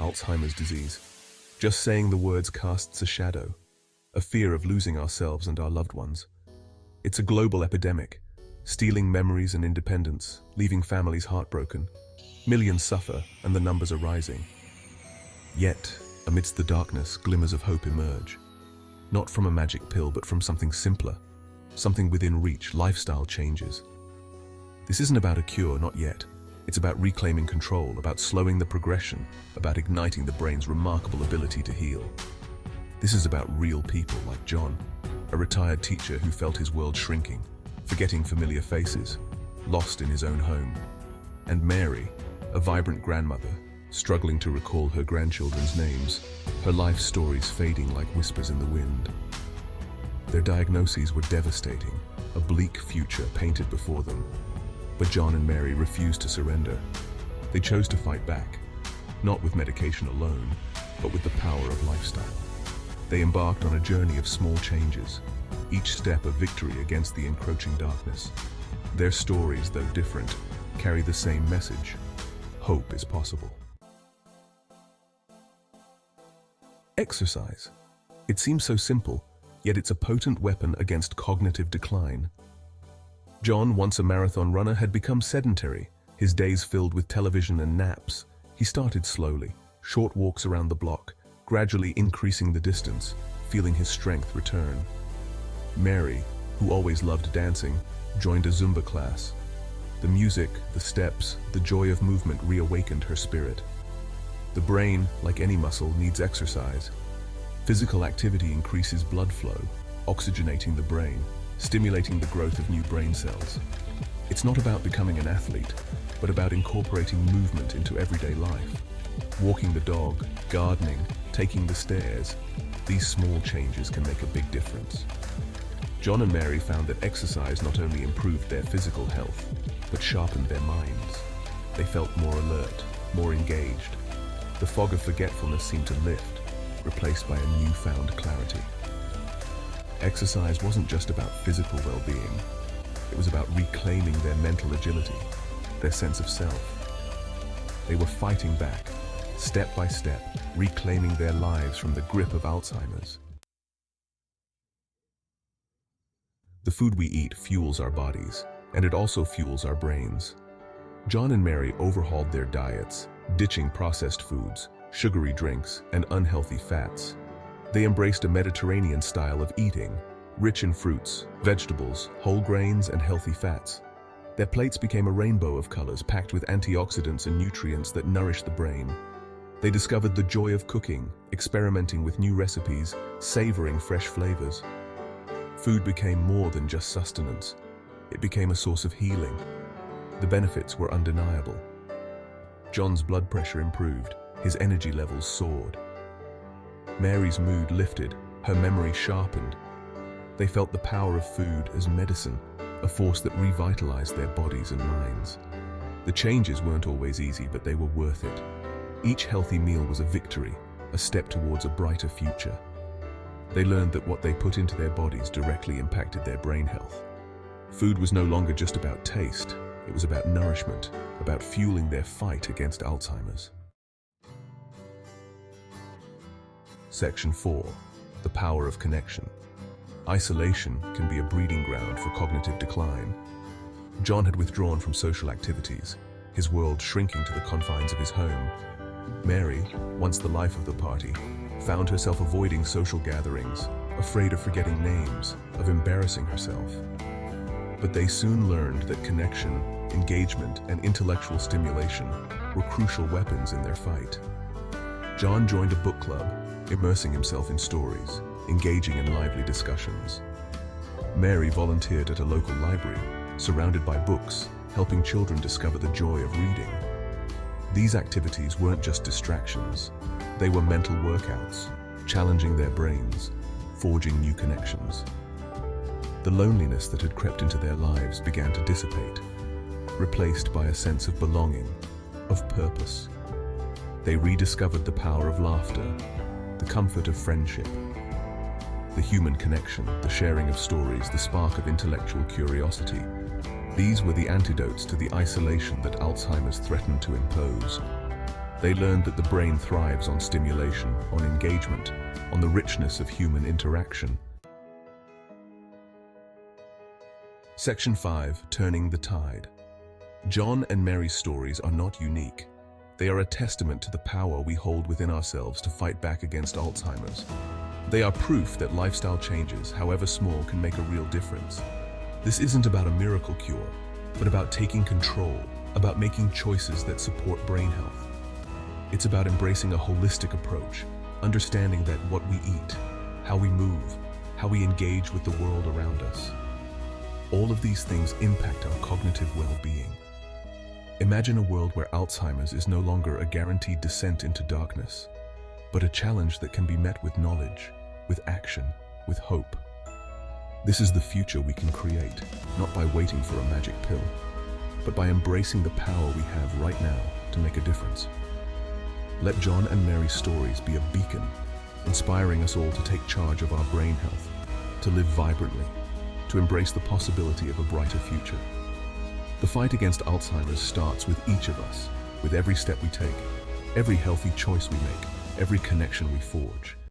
Alzheimer's disease. Just saying the words casts a shadow, a fear of losing ourselves and our loved ones. It's a global epidemic, stealing memories and independence, leaving families heartbroken. Millions suffer, and the numbers are rising. Yet, amidst the darkness, glimmers of hope emerge. Not from a magic pill, but from something simpler, something within reach: lifestyle changes. This isn't about a cure, not yet. It's about reclaiming control, about slowing the progression, about igniting the brain's remarkable ability to heal. This is about real people like John, a retired teacher who felt his world shrinking, forgetting familiar faces, lost in his own home. And Mary, a vibrant grandmother, struggling to recall her grandchildren's names, her life stories fading like whispers in the wind. Their diagnoses were devastating, a bleak future painted before them. But John and Mary refused to surrender. They chose to fight back, not with medication alone, but with the power of lifestyle. They embarked on a journey of small changes, each step a victory against the encroaching darkness. Their stories, though different, carry the same message: hope is possible. Exercise. It seems so simple, yet it's a potent weapon against cognitive decline. John, once a marathon runner, had become sedentary, his days filled with television and naps. He started slowly, short walks around the block, gradually increasing the distance, feeling his strength return. Mary, who always loved dancing, joined a Zumba class. The music, the steps, the joy of movement reawakened her spirit. The brain, like any muscle, needs exercise. Physical activity increases blood flow, oxygenating the brain, stimulating the growth of new brain cells. It's not about becoming an athlete, but about incorporating movement into everyday life. Walking the dog, gardening, taking the stairs, these small changes can make a big difference. John and Mary found that exercise not only improved their physical health, but sharpened their minds. They felt more alert, more engaged. The fog of forgetfulness seemed to lift, replaced by a newfound clarity. Exercise wasn't just about physical well-being. It was about reclaiming their mental agility, their sense of self. They were fighting back, step by step, reclaiming their lives from the grip of Alzheimer's. The food we eat fuels our bodies, and it also fuels our brains. John and Mary overhauled their diets, ditching processed foods, sugary drinks, and unhealthy fats. They embraced a Mediterranean style of eating, rich in fruits, vegetables, whole grains, and healthy fats. Their plates became a rainbow of colors packed with antioxidants and nutrients that nourish the brain. They discovered the joy of cooking, experimenting with new recipes, savoring fresh flavors. Food became more than just sustenance. It became a source of healing. The benefits were undeniable. John's blood pressure improved, his energy levels soared. Mary's mood lifted, her memory sharpened. They felt the power of food as medicine, a force that revitalized their bodies and minds. The changes weren't always easy, but they were worth it. Each healthy meal was a victory, a step towards a brighter future. They learned that what they put into their bodies directly impacted their brain health. Food was no longer just about taste, it was about nourishment, about fueling their fight against Alzheimer's. Section 4. The power of connection. Isolation can be a breeding ground for cognitive decline. John had withdrawn from social activities, his world shrinking to the confines of his home. Mary, once the life of the party, found herself avoiding social gatherings, afraid of forgetting names, of embarrassing herself. But they soon learned that connection, engagement, and intellectual stimulation were crucial weapons in their fight. John joined a book club, immersing himself in stories, engaging in lively discussions. Mary volunteered at a local library, surrounded by books, helping children discover the joy of reading. These activities weren't just distractions, they were mental workouts, challenging their brains, forging new connections. The loneliness that had crept into their lives began to dissipate, replaced by a sense of belonging, of purpose. They rediscovered the power of laughter, the comfort of friendship, the human connection, the sharing of stories, the spark of intellectual curiosity. These were the antidotes to the isolation that Alzheimer's threatened to impose. They learned that the brain thrives on stimulation, on engagement, on the richness of human interaction. Section 5. Turning the Tide. John and Mary's stories are not unique. They are a testament to the power we hold within ourselves to fight back against Alzheimer's. They are proof that lifestyle changes, however small, can make a real difference. This isn't about a miracle cure, but about taking control, about making choices that support brain health. It's about embracing a holistic approach, understanding that what we eat, how we move, how we engage with the world around us, all of these things impact our cognitive well-being. Imagine a world where Alzheimer's is no longer a guaranteed descent into darkness, but a challenge that can be met with knowledge, with action, with hope. This is the future we can create, not by waiting for a magic pill, but by embracing the power we have right now to make a difference. Let John and Mary's stories be a beacon, inspiring us all to take charge of our brain health, to live vibrantly, to embrace the possibility of a brighter future. The fight against Alzheimer's starts with each of us, with every step we take, every healthy choice we make, every connection we forge.